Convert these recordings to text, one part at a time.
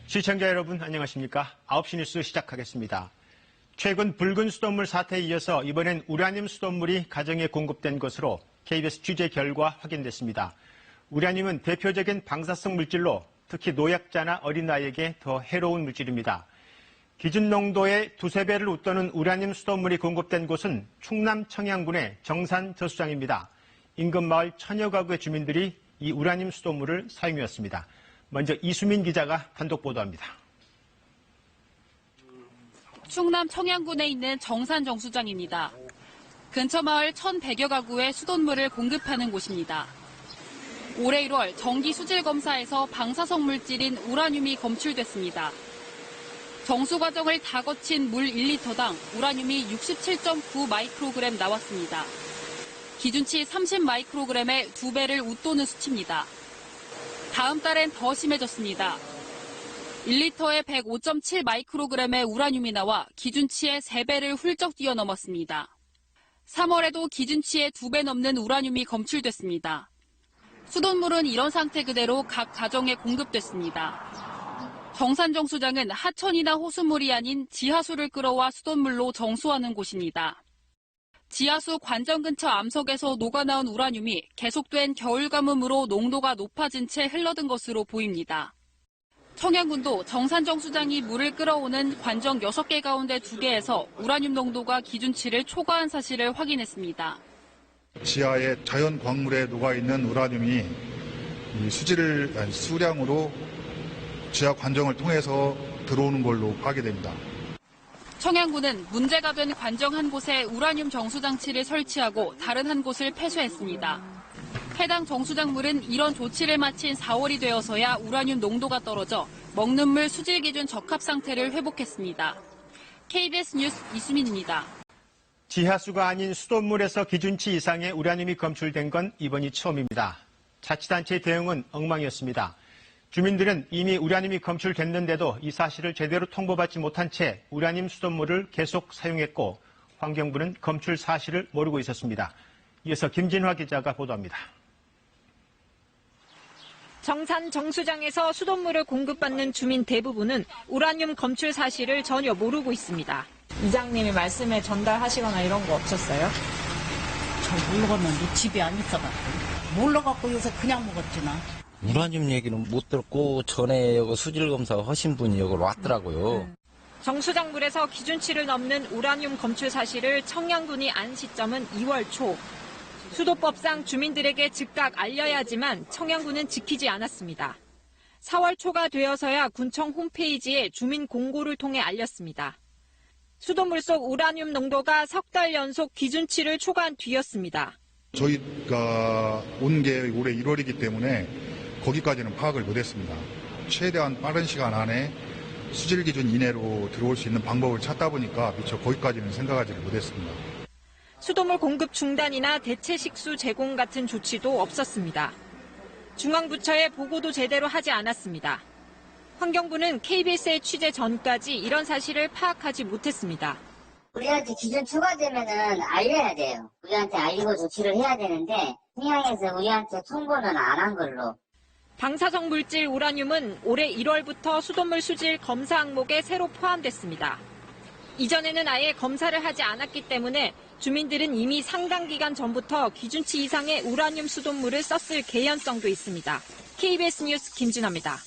시청자 여러분 안녕하십니까? 9시 뉴스 시작하겠습니다. 최근 붉은 수돗물 사태에 이어서 이번엔 우라늄 수돗물이 가정에 공급된 것으로 KBS 취재 결과 확인됐습니다. 우라늄은 대표적인 방사성 물질로 특히 노약자나 어린아이에게 더 해로운 물질입니다. 기준 농도의 2~3배를 웃도는 우라늄 수돗물이 공급된 곳은 충남 청양군의 정산 저수장입니다. 인근 마을 천여 가구의 주민들이 이 우라늄 수돗물을 사용해왔습니다. 먼저 이수민 기자가 단독 보도합니다. 충남 청양군에 있는 정산 정수장입니다. 근처 마을 1,100여 가구에 수돗물을 공급하는 곳입니다. 올해 1월 정기 수질 검사에서 방사성 물질인 우라늄이 검출됐습니다. 정수 과정을 다 거친 물 1리터당 우라늄이 67.9 마이크로그램 나왔습니다. 기준치 30 마이크로그램의 2배를 웃도는 수치입니다. 다음 달엔 더 심해졌습니다. 1리터에 105.7 마이크로그램의 우라늄이 나와 기준치의 3배를 훌쩍 뛰어넘었습니다. 3월에도 기준치의 2배 넘는 우라늄이 검출됐습니다. 수돗물은 이런 상태 그대로 각 가정에 공급됐습니다. 정산정수장은 하천이나 호수물이 아닌 지하수를 끌어와 수돗물로 정수하는 곳입니다. 지하수 관정 근처 암석에서 녹아나온 우라늄이 계속된 겨울 가뭄으로 농도가 높아진 채 흘러든 것으로 보입니다. 청양군도 정산정수장이 물을 끌어오는 관정 6개 가운데 2개에서 우라늄 농도가 기준치를 초과한 사실을 확인했습니다. 지하의 자연 광물에 녹아있는 우라늄이 수량으로 지하 관정을 통해서 들어오는 걸로 파악됩니다. 청양군은 문제가 된 관정 한 곳에 우라늄 정수장치를 설치하고 다른 한 곳을 폐쇄했습니다. 해당 정수장물은 이런 조치를 마친 4월이 되어서야 우라늄 농도가 떨어져 먹는 물 수질 기준 적합 상태를 회복했습니다. KBS 뉴스 이수민입니다. 지하수가 아닌 수돗물에서 기준치 이상의 우라늄이 검출된 건 이번이 처음입니다. 자치단체의 대응은 엉망이었습니다. 주민들은 이미 우라늄이 검출됐는데도 이 사실을 제대로 통보받지 못한 채 우라늄 수돗물을 계속 사용했고 환경부는 검출 사실을 모르고 있었습니다. 이어서 김진화 기자가 보도합니다. 정산 정수장에서 수돗물을 공급받는 주민 대부분은 우라늄 검출 사실을 전혀 모르고 있습니다. 이장님이 말씀에 전달하시거나 이런 거 없었어요? 잘 모르겠는데 집에 안 있어갖고 몰라갖고 요새 그냥 먹었지 나. 우라늄 얘기는 못 들었고 전에 여기 수질 검사 하신 분이 여기 왔더라고요. 정수장물에서 기준치를 넘는 우라늄 검출 사실을 청양군이 안 시점은 2월 초. 수도법상 주민들에게 즉각 알려야 하지만 청양군은 지키지 않았습니다. 4월 초가 되어서야 군청 홈페이지에 주민 공고를 통해 알렸습니다. 수돗물 속 우라늄 농도가 석 달 연속 기준치를 초과한 뒤였습니다. 저희가 온 게 올해 1월이기 때문에 거기까지는 파악을 못했습니다. 최대한 빠른 시간 안에 수질 기준 이내로 들어올 수 있는 방법을 찾다 보니까 미처 거기까지는 생각하지를 못했습니다. 수돗물 공급 중단이나 대체 식수 제공 같은 조치도 없었습니다. 중앙부처에 보고도 제대로 하지 않았습니다. 환경부는 KBS의 취재 전까지 이런 사실을 파악하지 못했습니다. 우리한테 기준 초과되면은 알려야 돼요. 우리한테 알리고 조치를 해야 되는데 평양에서 우리한테 통보는 안 한 걸로. 방사성 물질 우라늄은 올해 1월부터 수돗물 수질 검사 항목에 새로 포함됐습니다. 이전에는 아예 검사를 하지 않았기 때문에 주민들은 이미 상당 기간 전부터 기준치 이상의 우라늄 수돗물을 썼을 개연성도 있습니다. KBS 뉴스 김진아입니다.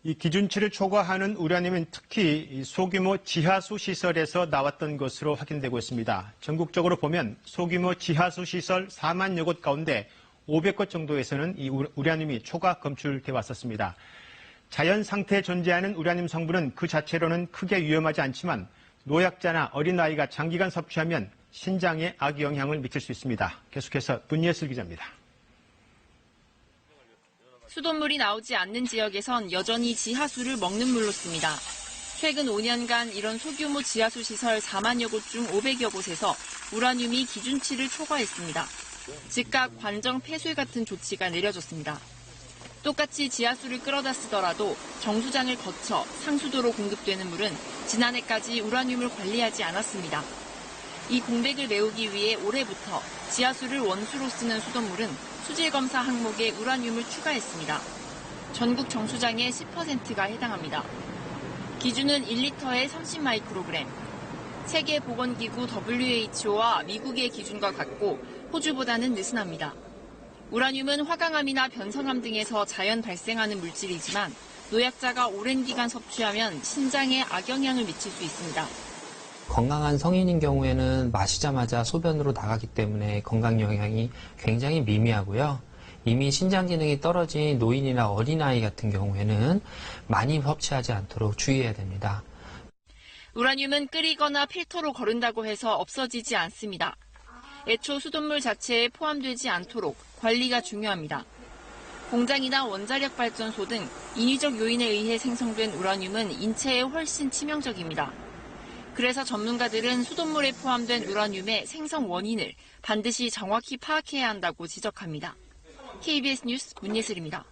이 기준치를 초과하는 우라늄은 특히 소규모 지하수 시설에서 나왔던 것으로 확인되고 있습니다. 전국적으로 보면 소규모 지하수 시설 4만여 곳 가운데 500곳 정도에서는 이 우라늄이 초과 검출돼 왔었습니다. 자연 상태에 존재하는 우라늄 성분은 그 자체로는 크게 위험하지 않지만 노약자나 어린아이가 장기간 섭취하면 신장에 악영향을 미칠 수 있습니다. 계속해서 문예슬 기자입니다. 수돗물이 나오지 않는 지역에선 여전히 지하수를 먹는 물로 씁니다. 최근 5년간 이런 소규모 지하수 시설 4만여 곳 중 500여 곳에서 우라늄이 기준치를 초과했습니다. 즉각 관정 폐쇄 같은 조치가 내려졌습니다. 똑같이 지하수를 끌어다 쓰더라도 정수장을 거쳐 상수도로 공급되는 물은 지난해까지 우라늄을 관리하지 않았습니다. 이 공백을 메우기 위해 올해부터 지하수를 원수로 쓰는 수돗물은 수질검사 항목에 우라늄을 추가했습니다. 전국 정수장의 10%가 해당합니다. 기준은 1리터에 30마이크로그램. 세계보건기구 WHO와 미국의 기준과 같고 호주보다는 느슨합니다. 우라늄은 화강암이나 변성암 등에서 자연 발생하는 물질이지만 노약자가 오랜 기간 섭취하면 신장에 악영향을 미칠 수 있습니다. 건강한 성인인 경우에는 마시자마자 소변으로 나가기 때문에 건강 영향이 굉장히 미미하고요. 이미 신장 기능이 떨어진 노인이나 어린아이 같은 경우에는 많이 섭취하지 않도록 주의해야 됩니다. 우라늄은 끓이거나 필터로 거른다고 해서 없어지지 않습니다. 애초 수돗물 자체에 포함되지 않도록 관리가 중요합니다. 공장이나 원자력 발전소 등 인위적 요인에 의해 생성된 우라늄은 인체에 훨씬 치명적입니다. 그래서 전문가들은 수돗물에 포함된 우라늄의 생성 원인을 반드시 정확히 파악해야 한다고 지적합니다. KBS 뉴스 문예슬입니다.